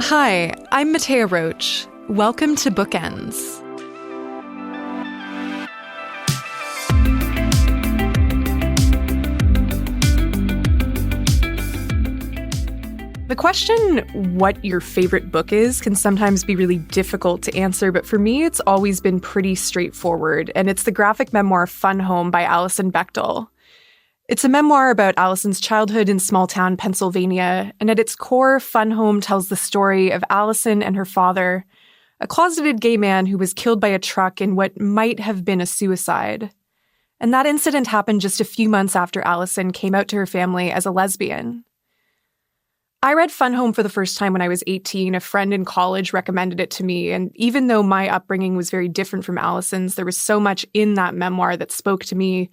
Hi, I'm Mattea Roach. Welcome to Bookends. The question, what your favorite book is, can sometimes be really difficult to answer, but for me, it's always been pretty straightforward, and it's the graphic memoir Fun Home by Alison Bechdel. It's a memoir about Alison's childhood in small-town Pennsylvania, and at its core, Fun Home tells the story of Alison and her father, a closeted gay man who was killed by a truck in what might have been a suicide. And that incident happened just a few months after Alison came out to her family as a lesbian. I read Fun Home for the first time when I was 18. A friend in college recommended it to me, and even though my upbringing was very different from Alison's, there was so much in that memoir that spoke to me.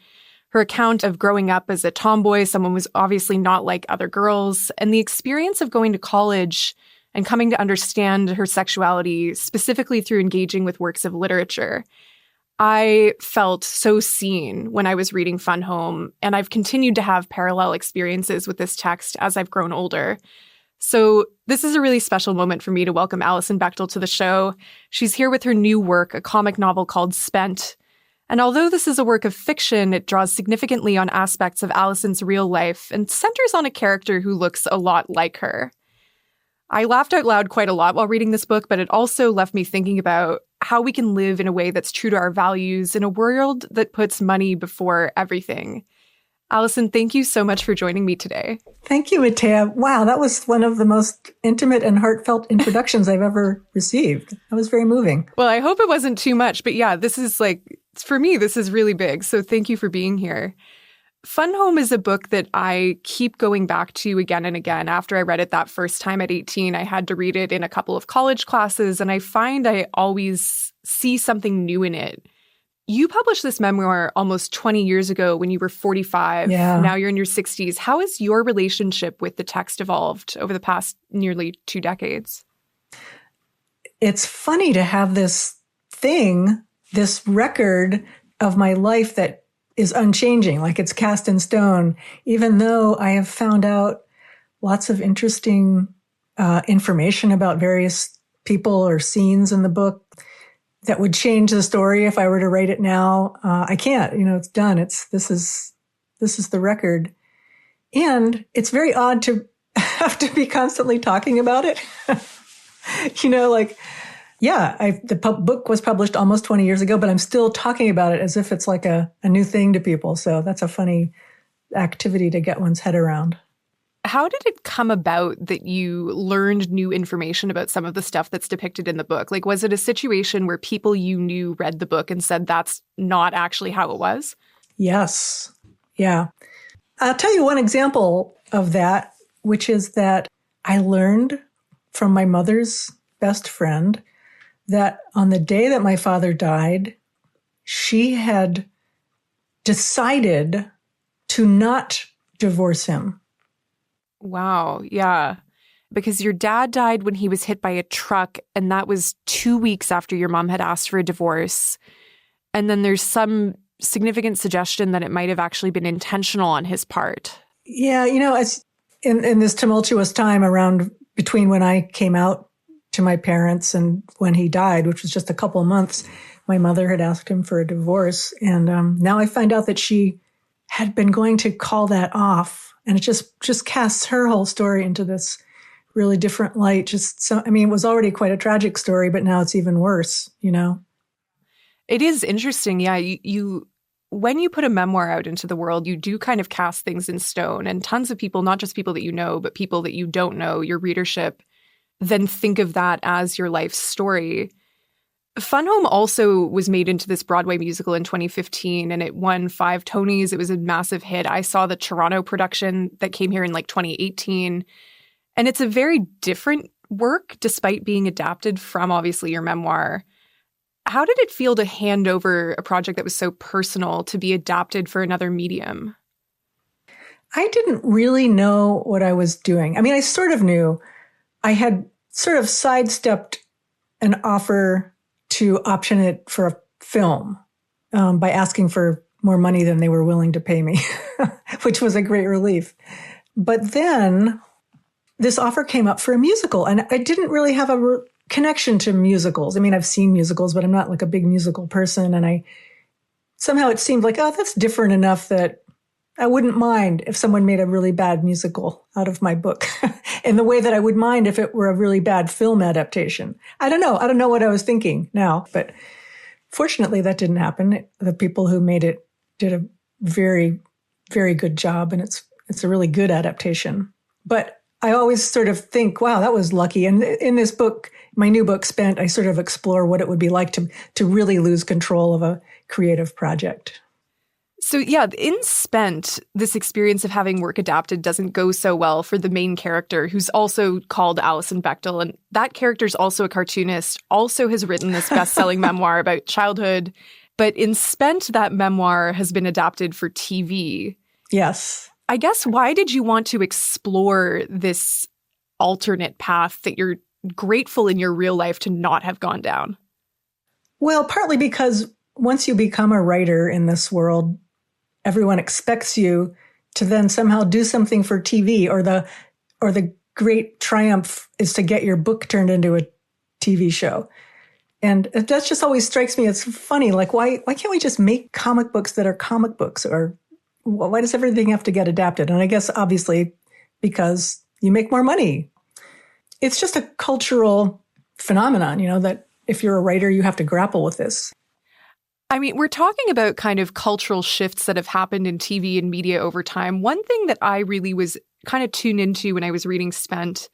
Her account of growing up as a tomboy, someone was obviously not like other girls, and the experience of going to college and coming to understand her sexuality, specifically through engaging with works of literature. I felt so seen when I was reading Fun Home, and I've continued to have parallel experiences with this text as I've grown older. So this is a really special moment for me to welcome Alison Bechdel to the show. She's here with her new work, a comic novel called Spent. And although this is a work of fiction, it draws significantly on aspects of Alison's real life and centers on a character who looks a lot like her. I laughed out loud quite a lot while reading this book, but it also left me thinking about how we can live in a way that's true to our values in a world that puts money before everything. Alison, thank you so much for joining me today. Thank you, Mattea. Wow, that was one of the most intimate and heartfelt introductions I've ever received. That was very moving. Well, I hope it wasn't too much, but yeah, this is for me, this is really big. So thank you for being here. Fun Home is a book that I keep going back to again and again. After I read it that first time at 18, I had to read it in a couple of college classes, and I find I always see something new in it. You published this memoir almost 20 years ago when you were 45. Yeah. Now you're in your 60s. How has your relationship with the text evolved over the past nearly 2 decades? It's funny to have this record of my life that is unchanging, like it's cast in stone, even though I have found out lots of interesting information about various people or scenes in the book that would change the story if I were to write it now. I can't, it's done. This is the record. And it's very odd to have to be constantly talking about it. The book was published almost 20 years ago, but I'm still talking about it as if it's like a new thing to people. So that's a funny activity to get one's head around. How did it come about that you learned new information about some of the stuff that's depicted in the book? Like, was it a situation where people you knew read the book and said that's not actually how it was? Yes. Yeah. I'll tell you one example of that, which is that I learned from my mother's best friend that on the day that my father died, she had decided to not divorce him. Wow. Yeah. Because your dad died when he was hit by a truck, and that was 2 weeks after your mom had asked for a divorce. And then there's some significant suggestion that it might have actually been intentional on his part. Yeah. As in this tumultuous time between when I came out to my parents and when he died, which was just a couple of months, my mother had asked him for a divorce. And now I find out that she had been going to call that off. And it just casts her whole story into this really different light. It was already quite a tragic story, but now it's even worse, It is interesting. Yeah. You when you put a memoir out into the world, you do kind of cast things in stone. And tons of people, not just people that you know, but people that you don't know, your readership, then think of that as your life story. Fun Home also was made into this Broadway musical in 2015, and it won 5 Tonys. It was a massive hit. I saw the Toronto production that came here in 2018. And it's a very different work, despite being adapted from, obviously, your memoir. How did it feel to hand over a project that was so personal to be adapted for another medium? I didn't really know what I was doing. I sort of knew. I had sort of sidestepped an offer to option it for a film by asking for more money than they were willing to pay me, which was a great relief. But then this offer came up for a musical, and I didn't really have a connection to musicals. I mean, I've seen musicals, but I'm not like a big musical person. And somehow it seemed like, oh, that's different enough that I wouldn't mind if someone made a really bad musical out of my book in the way that I would mind if it were a really bad film adaptation. I don't know. I don't know what I was thinking now, but fortunately that didn't happen. The people who made it did a very, very good job, and it's a really good adaptation. But I always sort of think, wow, that was lucky. And in this book, my new book, Spent, I sort of explore what it would be like to really lose control of a creative project. So yeah, in Spent, this experience of having work adapted doesn't go so well for the main character, who's also called Alison Bechdel. And that character is also a cartoonist, also has written this best-selling memoir about childhood. But in Spent, that memoir has been adapted for TV. Yes. I guess, why did you want to explore this alternate path that you're grateful in your real life to not have gone down? Well, partly because once you become a writer in this world, everyone expects you to then somehow do something for TV, or the great triumph is to get your book turned into a TV show. And that just always strikes me as funny. Like, why can't we just make comic books that are comic books? Or why does everything have to get adapted? And I guess obviously because you make more money. It's just a cultural phenomenon, that if you're a writer, you have to grapple with this. I mean, we're talking about kind of cultural shifts that have happened in TV and media over time. One thing that I really was kind of tuned into when I was reading Spent,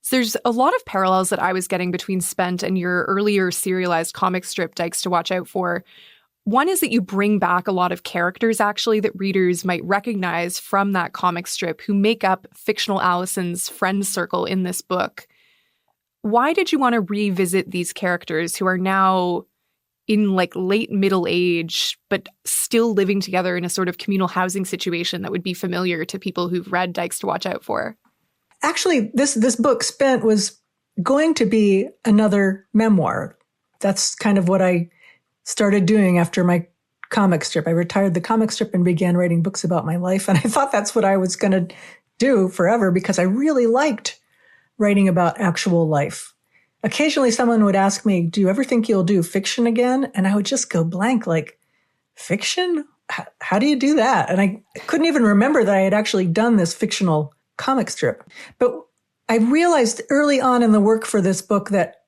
so there's a lot of parallels that I was getting between Spent and your earlier serialized comic strip, Dykes to Watch Out For. One is that you bring back a lot of characters, actually, that readers might recognize from that comic strip who make up fictional Alison's friend circle in this book. Why did you want to revisit these characters who are now in like late middle age, but still living together in a sort of communal housing situation that would be familiar to people who've read Dykes to Watch Out For? Actually, this book, Spent, was going to be another memoir. That's kind of what I started doing after my comic strip. I retired the comic strip and began writing books about my life. And I thought that's what I was going to do forever because I really liked writing about actual life. Occasionally someone would ask me, do you ever think you'll do fiction again? And I would just go blank, like, fiction? How do you do that? And I couldn't even remember that I had actually done this fictional comic strip. But I realized early on in the work for this book that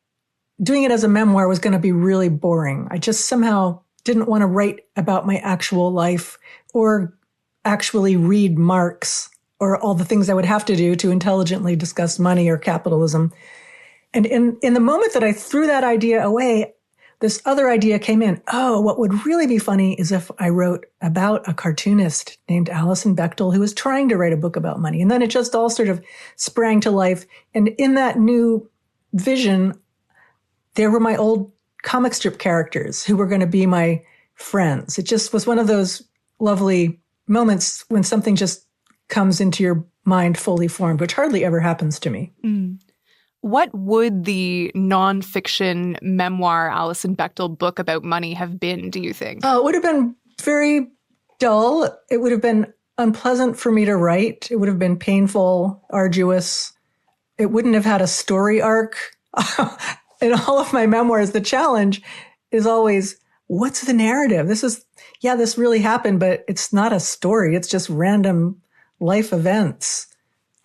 doing it as a memoir was going to be really boring. I just somehow didn't want to write about my actual life or actually read Marx or all the things I would have to do to intelligently discuss money or capitalism. And in the moment that I threw that idea away, this other idea came in. Oh, what would really be funny is if I wrote about a cartoonist named Alison Bechdel who was trying to write a book about money. And then it just all sort of sprang to life. And in that new vision, there were my old comic strip characters who were going to be my friends. It just was one of those lovely moments when something just comes into your mind fully formed, which hardly ever happens to me. Mm. What would the nonfiction memoir Alison Bechdel book about money have been, do you think? Oh, it would have been very dull. It would have been unpleasant for me to write. It would have been painful, arduous. It wouldn't have had a story arc. In all of my memoirs, the challenge is always, what's the narrative? This really happened, but it's not a story. It's just random life events.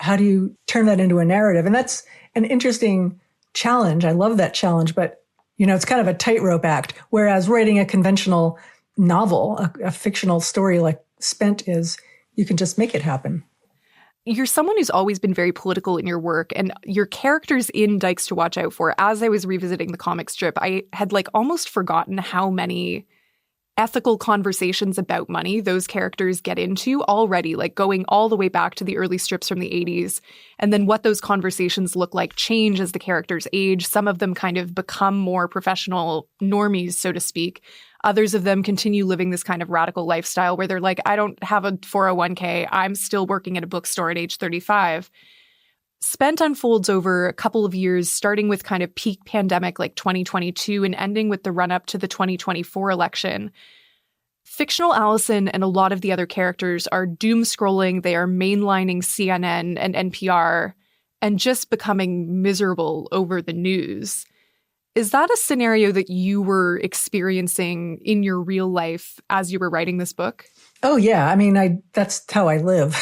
How do you turn that into a narrative? And that's an interesting challenge. I love that challenge, but it's kind of a tightrope act. Whereas writing a conventional novel, a fictional story like Spent is, you can just make it happen. You're someone who's always been very political in your work, and your characters in Dykes to Watch Out For, as I was revisiting the comic strip, I had almost forgotten how many ethical conversations about money those characters get into already, going all the way back to the early strips from the 80s. And then what those conversations look like change as the characters age. Some of them kind of become more professional normies, so to speak. Others of them continue living this kind of radical lifestyle where they're like, I don't have a 401k. I'm still working at a bookstore at age 35. Spent unfolds over a couple of years, starting with kind of peak pandemic like 2022 and ending with the run-up to the 2024 election. Fictional Alison and a lot of the other characters are doom-scrolling. They are mainlining CNN and NPR. and just becoming miserable over the news. Is that a scenario that you were experiencing in your real life as you were writing this book? Oh, yeah. I mean, that's how I live.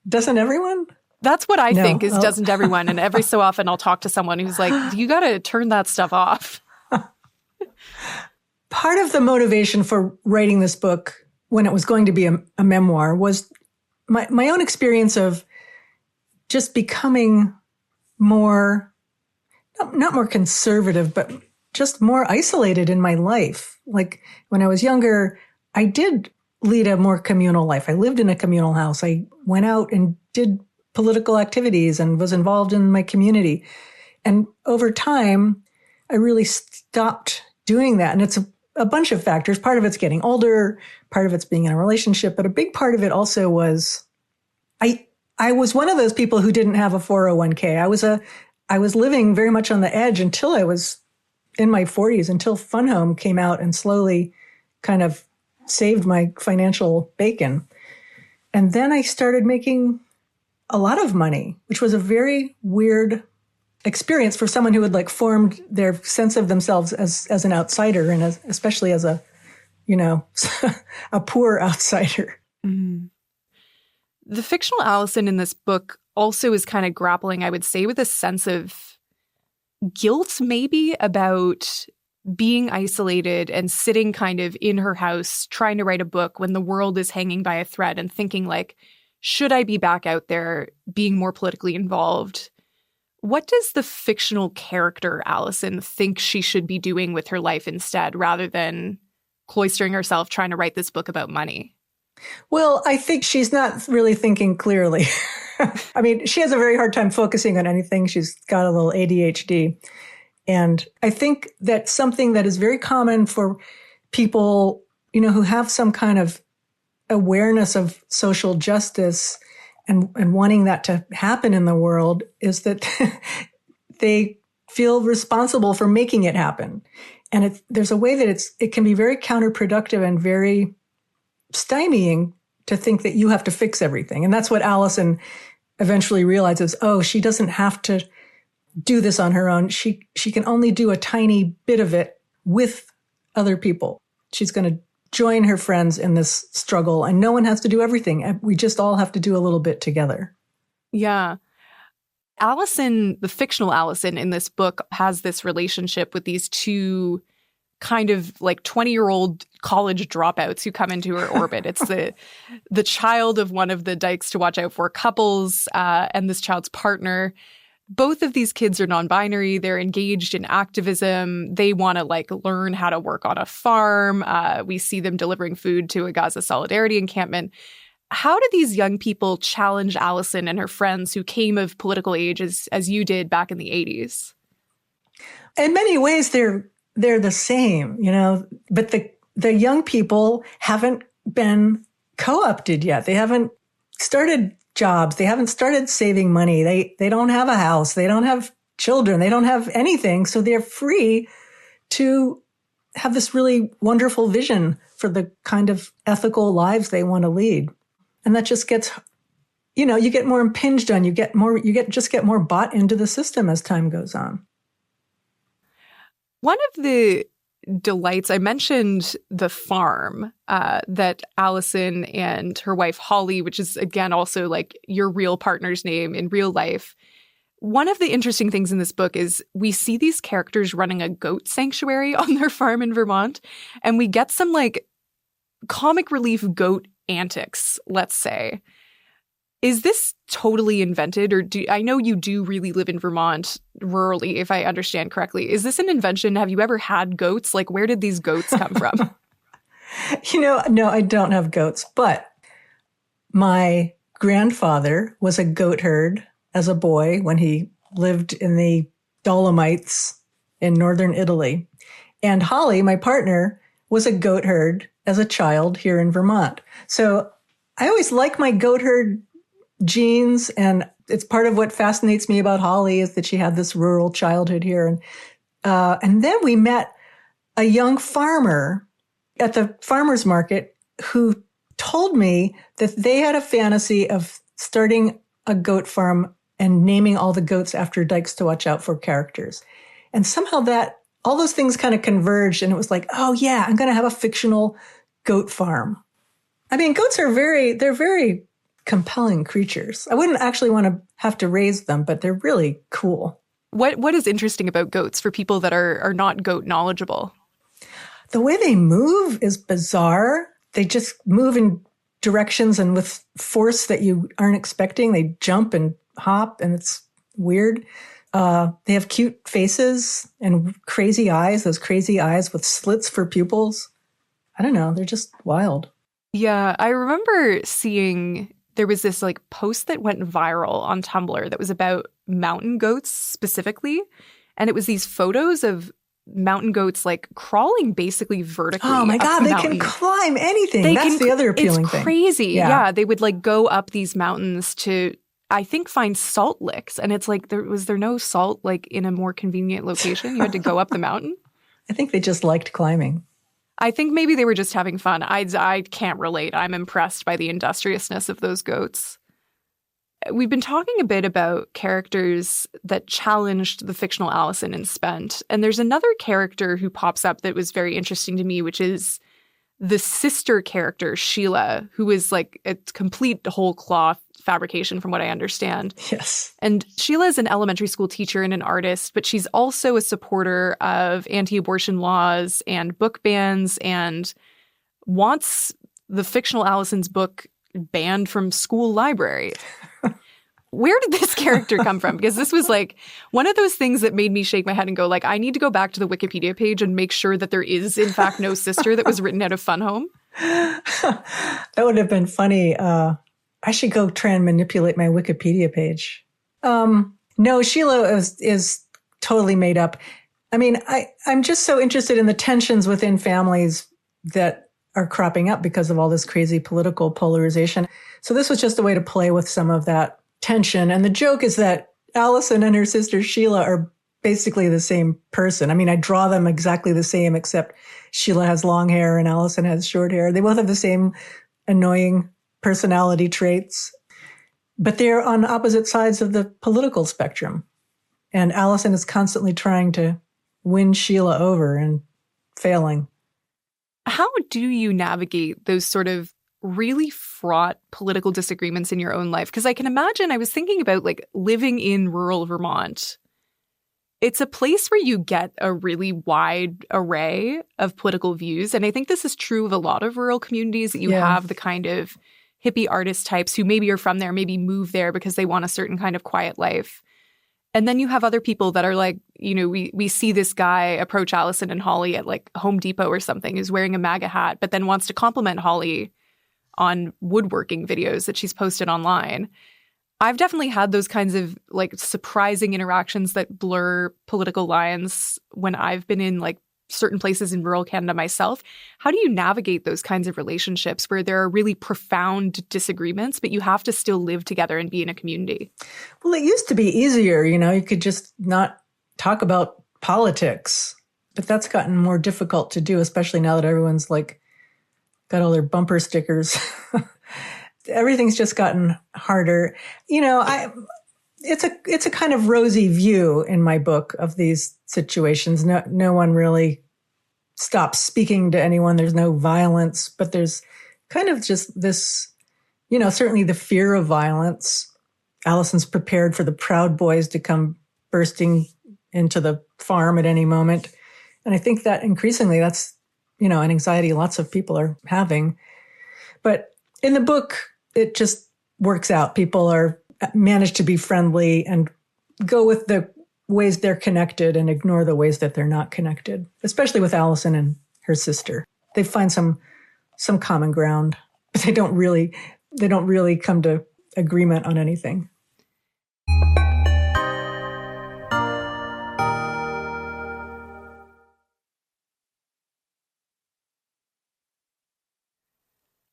Doesn't everyone? That's what I think is Oh. Doesn't everyone? And every so often I'll talk to someone who's like, you got to turn that stuff off. Part of the motivation for writing this book when it was going to be a memoir was my own experience of just becoming more, not more conservative, but just more isolated in my life. Like when I was younger, I did lead a more communal life. I lived in a communal house. I went out and did political activities and was involved in my community. And over time, I really stopped doing that. And it's a bunch of factors. Part of it's getting older, part of it's being in a relationship, but a big part of it also was I was one of those people who didn't have a 401k. I was living very much on the edge until I was in my 40s, until Fun Home came out and slowly kind of saved my financial bacon. And then I started making a lot of money, which was a very weird experience for someone who had like formed their sense of themselves as an outsider, and especially as a poor outsider. Mm-hmm. The fictional Alison in this book also is kind of grappling, I would say, with a sense of guilt maybe about being isolated and sitting kind of in her house trying to write a book when the world is hanging by a thread, and thinking like, should I be back out there being more politically involved? What does the fictional character Alison think she should be doing with her life instead, rather than cloistering herself trying to write this book about money? Well, I think she's not really thinking clearly. I mean, she has a very hard time focusing on anything. She's got a little ADHD. And I think that's something that is very common for people, who have some kind of awareness of social justice and wanting that to happen in the world, is that they feel responsible for making it happen. And there's a way that it can be very counterproductive and very stymieing to think that you have to fix everything. And that's what Alison eventually realizes. Oh, she doesn't have to do this on her own. She can only do a tiny bit of it with other people. She's going to join her friends in this struggle, and no one has to do everything. We just all have to do a little bit together. Yeah. Alison, the fictional Alison in this book, has this relationship with these two kind of like 20-year-old college dropouts who come into her orbit. It's the child of one of the Dykes to Watch Out For couples and this child's partner. Both of these kids are non-binary. They're engaged in activism. They want to like learn how to work on a farm. We see them delivering food to a Gaza Solidarity encampment. How do these young people challenge Alison and her friends who came of political age as you did back in the 80s? In many ways, they're the same, but the young people haven't been co-opted yet. They haven't started jobs. They haven't started saving money. They don't have a house. They don't have children. They don't have anything. So they're free to have this really wonderful vision for the kind of ethical lives they want to lead. And that just gets, you get more impinged on. You get more bought into the system as time goes on. One of the delights, I mentioned the farm that Alison and her wife Holly, which is again also like your real partner's name in real life. One of the interesting things in this book is we see these characters running a goat sanctuary on their farm in Vermont, and we get some like comic relief goat antics, let's say. Is this totally invented, or I know you do really live in Vermont rurally, if I understand correctly. Is this an invention? Have you ever had goats? Like, where did these goats come from? No, I don't have goats, but my grandfather was a goat herd as a boy when he lived in the Dolomites in northern Italy. And Holly, my partner, was a goat herd as a child here in Vermont. So I always like my goat herd genes, and it's part of what fascinates me about Holly is that she had this rural childhood here. And then we met a young farmer at the farmer's market who told me that they had a fantasy of starting a goat farm and naming all the goats after dykes to watch out for characters. And somehow all those things kind of converged, and it was like, oh yeah, I'm going to have a fictional goat farm. I mean, goats are they're very compelling creatures. I wouldn't actually want to have to raise them, but they're really cool. What is interesting about goats for people that are not goat knowledgeable? The way they move is bizarre. They just move in directions and with force that you aren't expecting. They jump and hop, and it's weird. They have cute faces and crazy eyes, those crazy eyes with slits for pupils. I don't know. They're just wild. Yeah, I remember seeing there was this like post that went viral on Tumblr that was about mountain goats specifically. And it was these photos of mountain goats like crawling basically vertically. Oh my God, they can climb anything. That's the other appealing thing. It's crazy. Yeah, they would like go up these mountains to, I think, find salt licks. And it's like, was there no salt like in a more convenient location? You had to go up the mountain? I think they just liked climbing. I think maybe they were just having fun. I can't relate. I'm impressed by the industriousness of those goats. We've been talking a bit about characters that challenged the fictional Alison in Spent. And there's another character who pops up that was very interesting to me, which is the sister character, Sheila, who is like a complete whole cloth fabrication from what I understand. Yes. And Sheila is an elementary school teacher and an artist, but she's also a supporter of anti-abortion laws and book bans and wants the fictional Alison's book banned from school library. Where did this character come from? Because this was like one of those things that made me shake my head and go like, I need to go back to the Wikipedia page and make sure that there is in fact no sister that was written out of Fun Home. That would have been funny. I should go try and manipulate my Wikipedia page. No, Sheila is totally made up. I mean, I'm just so interested in the tensions within families that are cropping up because of all this crazy political polarization. So this was just a way to play with some of that tension. And the joke is that Alison and her sister Sheila are basically the same person. I mean, I draw them exactly the same, except Sheila has long hair and Alison has short hair. They both have the same annoying personality traits, but they're on opposite sides of the political spectrum. And Alison is constantly trying to win Sheila over and failing. How do you navigate those sort of really fraught political disagreements in your own life? Because I can imagine, I was thinking about like living in rural Vermont. It's a place where you get a really wide array of political views. And I think this is true of a lot of rural communities, that you have the kind of hippie artist types who maybe are from there, maybe move there because they want a certain kind of quiet life. And then you have other people that are like, you know, we see this guy approach Alison and Holly at like Home Depot or something, who's wearing a MAGA hat, but then wants to compliment Holly on woodworking videos that she's posted online. I've definitely had those kinds of like surprising interactions that blur political lines when I've been in like certain places in rural Canada myself. How do you navigate those kinds of relationships where there are really profound disagreements, but you have to still live together and be in a community? Well, it used to be easier, you know, you could just not talk about politics, but that's gotten more difficult to do, especially now that everyone's like got all their bumper stickers. Everything's just gotten harder. You know, it's a kind of rosy view in my book of these situations. No one really stops speaking to anyone. There's no violence, but there's kind of just this, you know, certainly the fear of violence. Alison's prepared for the Proud Boys to come bursting into the farm at any moment. And I think that increasingly that's, you know, an anxiety lots of people are having. But in the book, it just works out. People manage to be friendly and go with the ways they're connected and ignore the ways that they're not connected, especially with Alison and her sister. They find some common ground, but they don't really come to agreement on anything.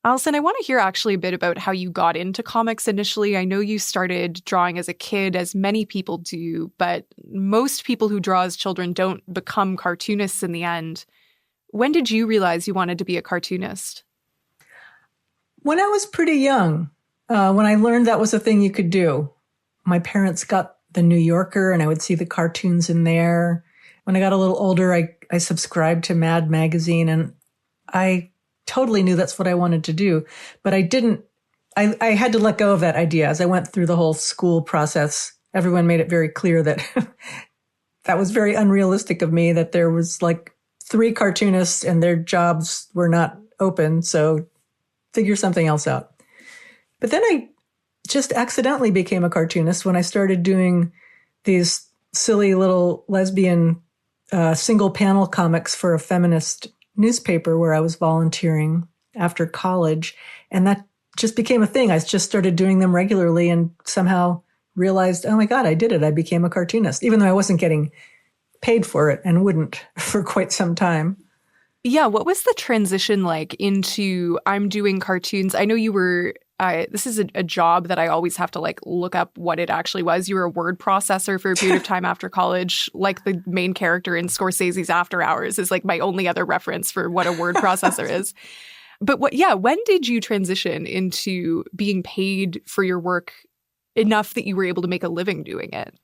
Alison, I want to hear actually a bit about how you got into comics initially. I know you started drawing as a kid, as many people do, but most people who draw as children don't become cartoonists in the end. When did you realize you wanted to be a cartoonist? When I was pretty young, when I learned that was a thing you could do. my parents got the New Yorker and I would see the cartoons in there. When I got a little older, I subscribed to Mad Magazine, and I totally knew that's what I wanted to do. But I had to let go of that idea as I went through the whole school process. Everyone made it very clear that that was very unrealistic of me, that there was like 3 cartoonists and their jobs were not open. So figure something else out. But then I just accidentally became a cartoonist when I started doing these silly little lesbian single panel comics for a feminist newspaper where I was volunteering after college. And that just became a thing. I just started doing them regularly and somehow realized, oh my God, I did it. I became a cartoonist, even though I wasn't getting paid for it and wouldn't for quite some time. Yeah. What was the transition like into I'm doing cartoons? I know you were, this is a job that I always have to like look up what it actually was. You were a word processor for a period of time after college, like the main character in Scorsese's After Hours is like my only other reference for what a word processor is. But when did you transition into being paid for your work enough that you were able to make a living doing it?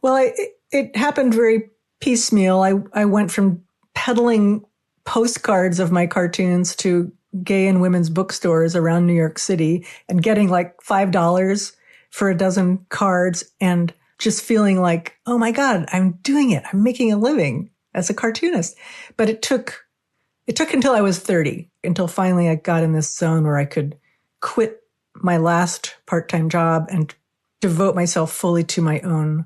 Well, it happened very piecemeal. I went from peddling postcards of my cartoons to gay and women's bookstores around New York City and getting like $5 for a dozen cards and just feeling like, oh my God, I'm doing it. I'm making a living as a cartoonist. But it took until I was 30, until finally I got in this zone where I could quit my last part-time job and devote myself fully to my own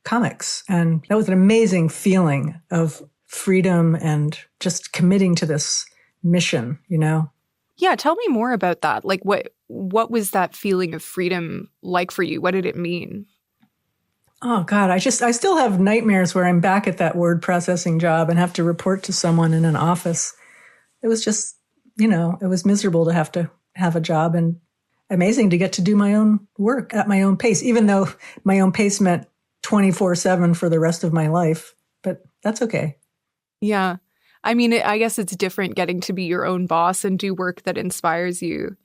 comics. And that was an amazing feeling of freedom and just committing to this mission, you know? Yeah, tell me more about that. Like what was that feeling of freedom like for you? What did it mean? Oh God, I still have nightmares where I'm back at that word processing job and have to report to someone in an office. It was just, it was miserable to have a job and amazing to get to do my own work at my own pace, even though my own pace meant 24/7 for the rest of my life. But that's okay. Yeah. I mean, I guess it's different getting to be your own boss and do work that inspires you.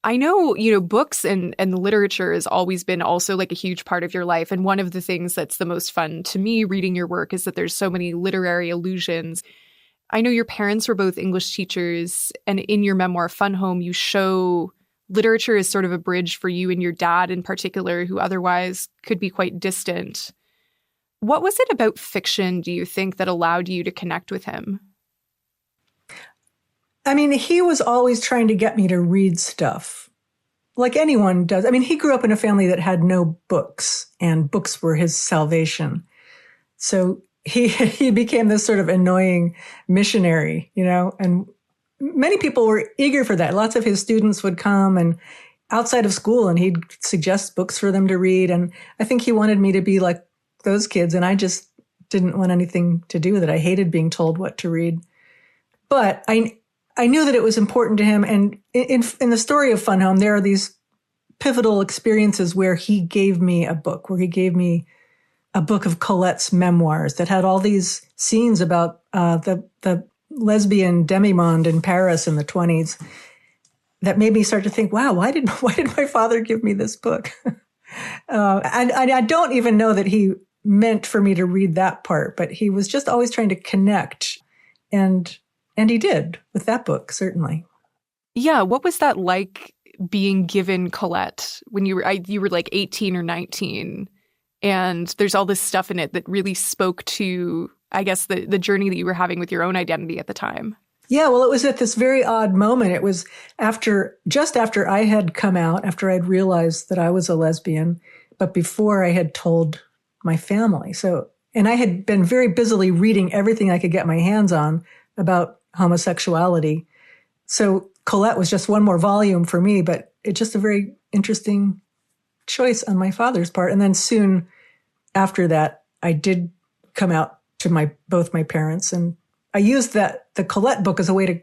I know, books and literature has always been also like a huge part of your life. And one of the things that's the most fun to me reading your work is that there's so many literary allusions. I know your parents were both English teachers, and in your memoir, Fun Home, you show literature as sort of a bridge for you and your dad in particular, who otherwise could be quite distant. What was it about fiction, do you think, that allowed you to connect with him? I mean, he was always trying to get me to read stuff, like anyone does. I mean, he grew up in a family that had no books, and books were his salvation. So he became this sort of annoying missionary, and many people were eager for that. Lots of his students would come and outside of school, and he'd suggest books for them to read. And I think he wanted me to be like those kids, and I just didn't want anything to do with it. I hated being told what to read. But I knew that it was important to him. And in the story of Fun Home, there are these pivotal experiences where he gave me a book, a book of Colette's memoirs that had all these scenes about the lesbian demi-monde in Paris in the 1920s that made me start to think, wow, why did my father give me this book? And I don't even know that he meant for me to read that part, but he was just always trying to connect. And he did with that book, certainly. Yeah. What was that like being given Colette when you were like 18 or 19? And there's all this stuff in it that really spoke to, I guess, the journey that you were having with your own identity at the time. Yeah, well, it was at this very odd moment. It was just after I had come out, after I'd realized that I was a lesbian, but before I had told my family. And I had been very busily reading everything I could get my hands on about homosexuality. So Colette was just one more volume for me, but it's just a very interesting choice on my father's part. And then soon after that, I did come out to both my parents, and I used the Colette book as a way to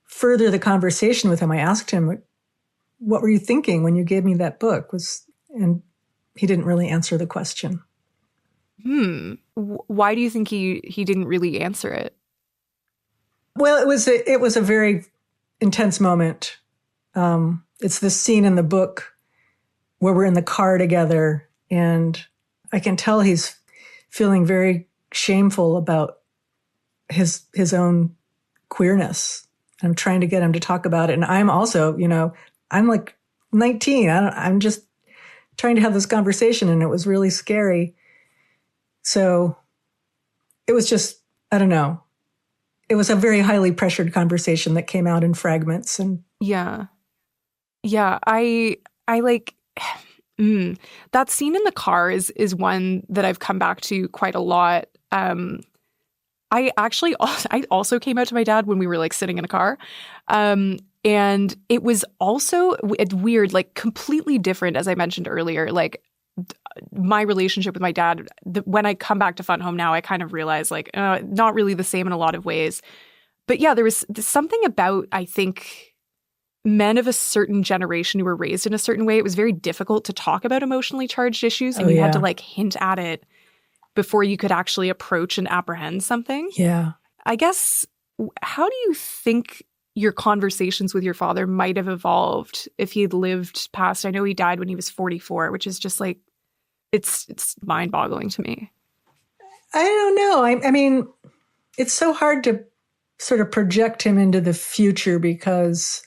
further the conversation with him. I asked him, what were you thinking when you gave me that book? And he didn't really answer the question. Why do you think he didn't really answer it? Well, it was a very intense moment. It's this scene in the book where we're in the car together And I can tell he's feeling very shameful about his own queerness. I'm trying to get him to talk about it. And I'm also, I'm like 19. I'm just trying to have this conversation, and it was really scary. So it was just, I don't know. It was a very highly pressured conversation that came out in fragments. And yeah. I like that scene in the car is one that I've come back to quite a lot. I also came out to my dad when we were like sitting in a car. And it was also weird, like completely different, as I mentioned earlier. Like my relationship with my dad, when I come back to Fun Home now, I kind of realize like not really the same in a lot of ways. But yeah, there was something about, I think, men of a certain generation who were raised in a certain way. It was very difficult to talk about emotionally charged issues, and you had to like hint at it before you could actually approach and apprehend something. Yeah. I guess, how do you think your conversations with your father might have evolved if he had lived past? I know he died when he was 44, which is just like, it's mind-boggling to me. I don't know. I mean, it's so hard to sort of project him into the future because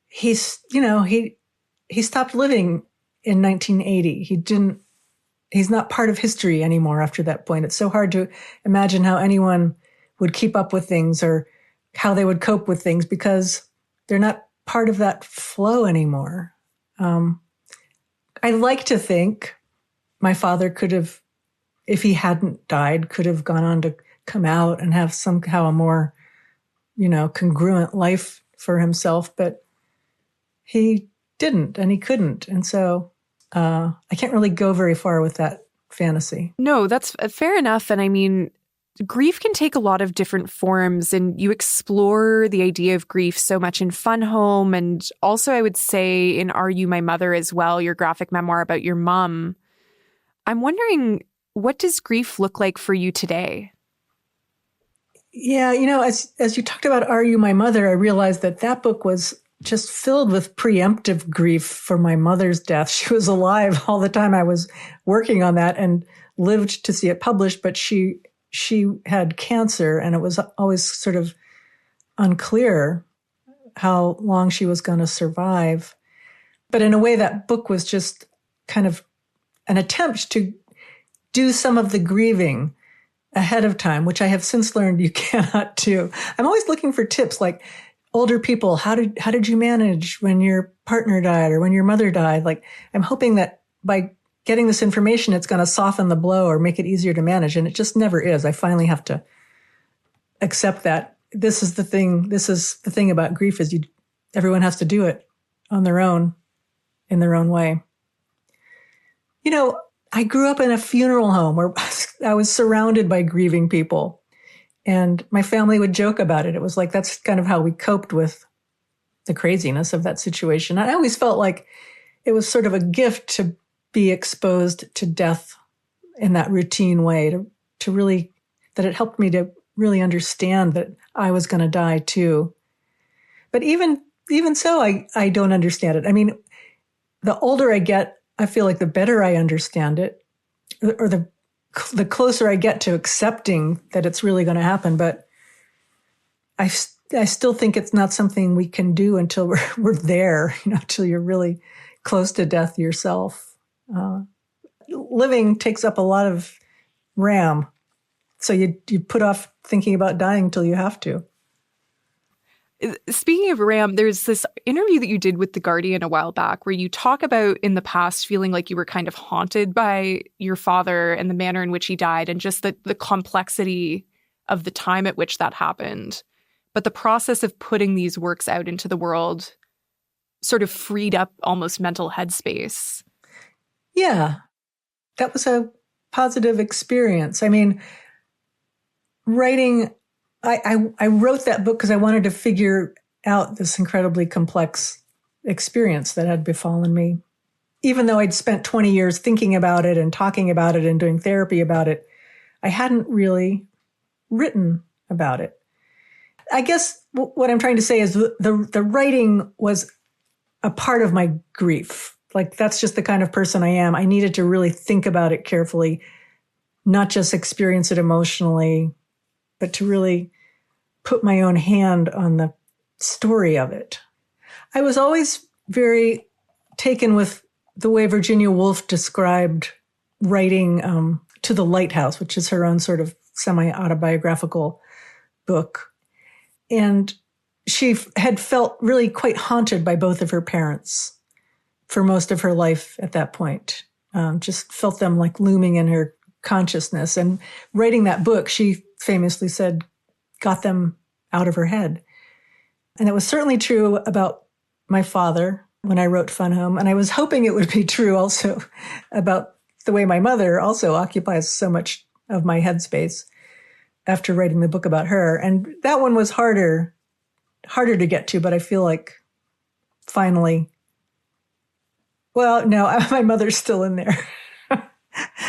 he stopped living in 1980. He's not part of history anymore after that point. It's so hard to imagine how anyone would keep up with things or how they would cope with things because they're not part of that flow anymore. I like to think my father could have, if he hadn't died, could have gone on to come out and have somehow a more, congruent life for himself, but he didn't and he couldn't. And so I can't really go very far with that fantasy. No, that's fair enough. And I mean, grief can take a lot of different forms, and you explore the idea of grief so much in Fun Home. And also, I would say in Are You My Mother as well, your graphic memoir about your mom. I'm wondering, what does grief look like for you today? Yeah, as you talked about Are You My Mother, I realized that book was just filled with preemptive grief for my mother's death. She was alive all the time I was working on that and lived to see it published, but she had cancer, and it was always sort of unclear how long she was going to survive. But in a way, that book was just kind of an attempt to do some of the grieving ahead of time, which I have since learned you cannot do. I'm always looking for tips, like older people, how did you manage when your partner died or when your mother died? Like, I'm hoping that by getting this information, it's going to soften the blow or make it easier to manage. And it just never is. I finally have to accept that this is the thing about grief is everyone has to do it on their own, in their own way. I grew up in a funeral home where I was surrounded by grieving people, and my family would joke about it. It was like, that's kind of how we coped with the craziness of that situation. I always felt like it was sort of a gift to be exposed to death in that routine way, to really, that it helped me to really understand that I was going to die too. But even so, I don't understand it. I mean, the older I get, I feel like the better I understand it, or the closer I get to accepting that it's really going to happen. But I still think it's not something we can do until we're there, until you're really close to death yourself. Living takes up a lot of RAM. So you put off thinking about dying until you have to. Speaking of RAM, there's this interview that you did with The Guardian a while back where you talk about in the past feeling like you were kind of haunted by your father and the manner in which he died and just the complexity of the time at which that happened. But the process of putting these works out into the world sort of freed up almost mental headspace. Yeah, that was a positive experience. I mean, writing... I wrote that book because I wanted to figure out this incredibly complex experience that had befallen me. Even though I'd spent 20 years thinking about it and talking about it and doing therapy about it, I hadn't really written about it. I guess what I'm trying to say is the writing was a part of my grief. Like, that's just the kind of person I am. I needed to really think about it carefully, not just experience it emotionally, but to really put my own hand on the story of it. I was always very taken with the way Virginia Woolf described writing To the Lighthouse, which is her own sort of semi-autobiographical book. And she had felt really quite haunted by both of her parents for most of her life at that point. Just felt them like looming in her consciousness. And writing that book, she famously said, got them out of her head. And it was certainly true about my father when I wrote Fun Home. And I was hoping it would be true also about the way my mother also occupies so much of my headspace after writing the book about her. And that one was harder to get to, but I feel like finally, well, no, my mother's still in there.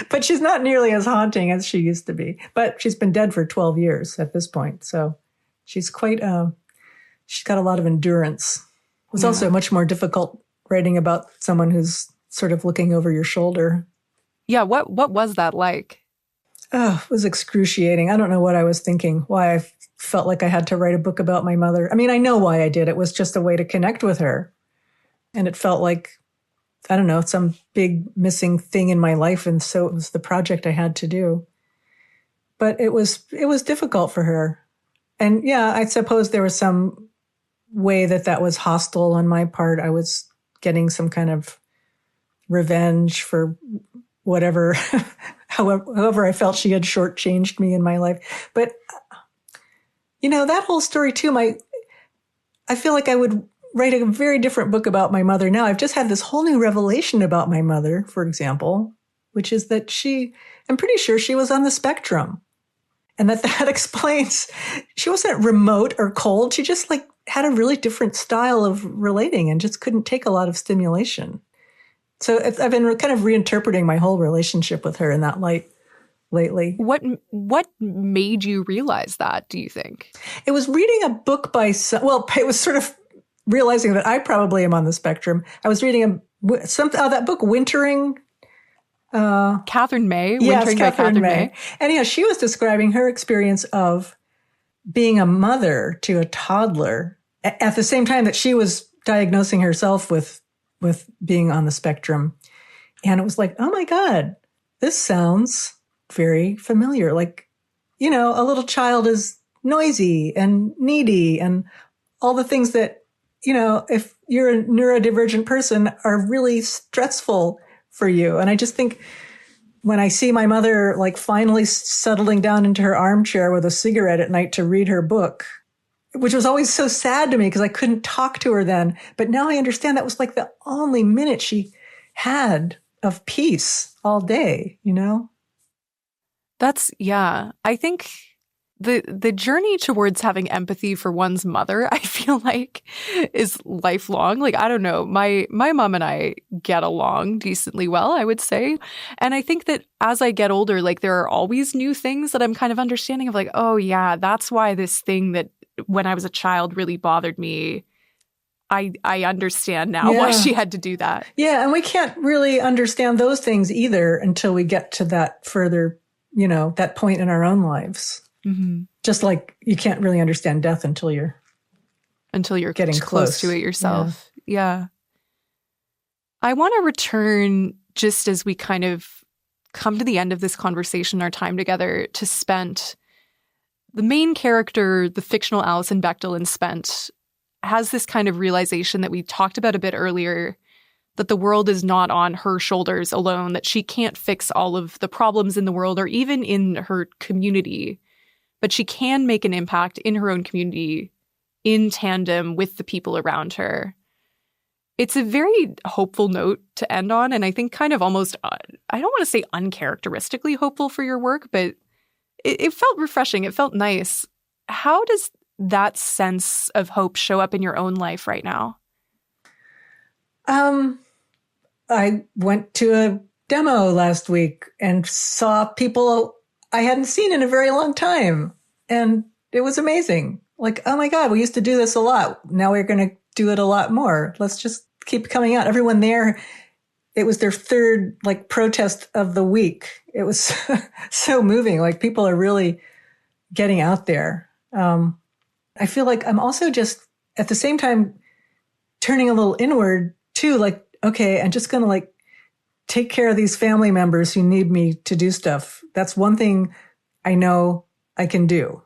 But she's not nearly as haunting as she used to be. But she's been dead for 12 years at this point. So she's quite, she's got a lot of endurance. It was also much more difficult writing about someone who's sort of looking over your shoulder. Yeah, what was that like? Oh, it was excruciating. I don't know what I was thinking, why I felt like I had to write a book about my mother. I mean, I know why I did. It was just a way to connect with her. And it felt like, I don't know, some big missing thing in my life. And so it was the project I had to do. But it was difficult for her. And yeah, I suppose there was some way that was hostile on my part. I was getting some kind of revenge for whatever, however I felt she had shortchanged me in my life. But, that whole story too, I feel like I would write a very different book about my mother now. I've just had this whole new revelation about my mother, for example, which is that I'm pretty sure she was on the spectrum. And that explains, she wasn't remote or cold. She just had a really different style of relating and just couldn't take a lot of stimulation. So I've been kind of reinterpreting my whole relationship with her in that light lately. What made you realize that, do you think? It was reading a book it was sort of realizing that I probably am on the spectrum. I was reading that book, Wintering. Catherine May. Yes, Wintering by Catherine May. And yeah, she was describing her experience of being a mother to a toddler at the same time that she was diagnosing herself with being on the spectrum. And it was like, oh my God, this sounds very familiar. Like, a little child is noisy and needy and all the things that, if you're a neurodivergent person are really stressful for you. And I just think when I see my mother finally settling down into her armchair with a cigarette at night to read her book, which was always so sad to me because I couldn't talk to her then. But now I understand that was the only minute she had of peace all day, That's, yeah. I think the journey towards having empathy for one's mother, I feel like, is lifelong. I don't know. My mom and I get along decently well, I would say. And I think that as I get older, there are always new things that I'm kind of understanding of oh yeah, that's why this thing that when I was a child really bothered me. I understand now why she had to do that. Yeah. And we can't really understand those things either until we get to that further, that point in our own lives. Mm-hmm. Just like you can't really understand death until you're getting close to it yourself. Yeah. I want to return just as we kind of come to the end of this conversation, our time together, to Spent. The main character, the fictional Alison Bechdel in Spent, has this kind of realization that we talked about a bit earlier, that the world is not on her shoulders alone, that she can't fix all of the problems in the world or even in her community, but she can make an impact in her own community in tandem with the people around her. It's a very hopeful note to end on, and I think kind of almost, I don't want to say uncharacteristically hopeful for your work, but it felt refreshing. It felt nice. How does that sense of hope show up in your own life right now? I went to a demo last week and saw people I hadn't seen in a very long time. And it was amazing. Oh my God, we used to do this a lot. Now we're going to do it a lot more. Let's just keep coming out. Everyone there it was their third like protest of the week. It was so moving. Like people are really getting out there. I feel like I'm also just at the same time turning a little inward too. Like, okay, I'm just going to like take care of these family members who need me to do stuff. That's one thing I know I can do.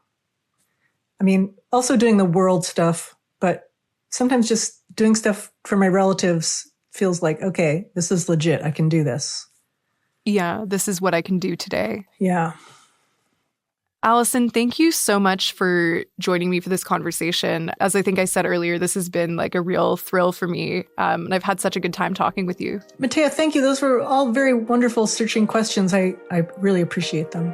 I mean, also doing the world stuff, but sometimes just doing stuff for my relatives feels like, okay, this is legit. I can do this. Yeah, this is what I can do today. Yeah. Alison, thank you so much for joining me for this conversation. As I think I said earlier, this has been like a real thrill for me. And I've had such a good time talking with you. Mattea, thank you. Those were all very wonderful, searching questions. I really appreciate them.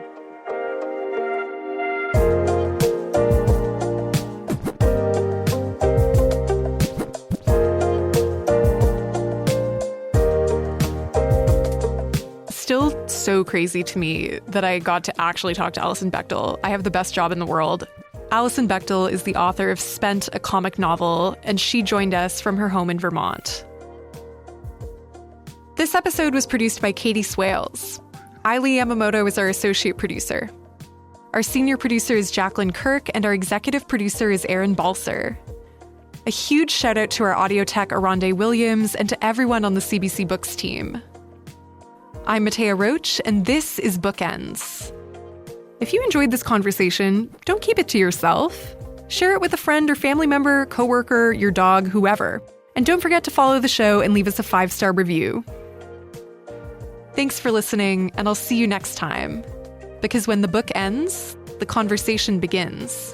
Still so crazy to me that I got to actually talk to Alison Bechdel. I have the best job in the world. Alison Bechdel is the author of Spent, a comic novel, and she joined us from her home in Vermont. This episode was produced by Katie Swales. Ailey Yamamoto is our associate producer. Our senior producer is Jacqueline Kirk, and our executive producer is Aaron Balser. A huge shout out to our audio tech, Aronde Williams, and to everyone on the CBC Books team. I'm Mattea Roach, and this is Bookends. If you enjoyed this conversation, don't keep it to yourself. Share it with a friend or family member, coworker, your dog, whoever. And don't forget to follow the show and leave us a 5-star review. Thanks for listening, and I'll see you next time. Because when the book ends, the conversation begins.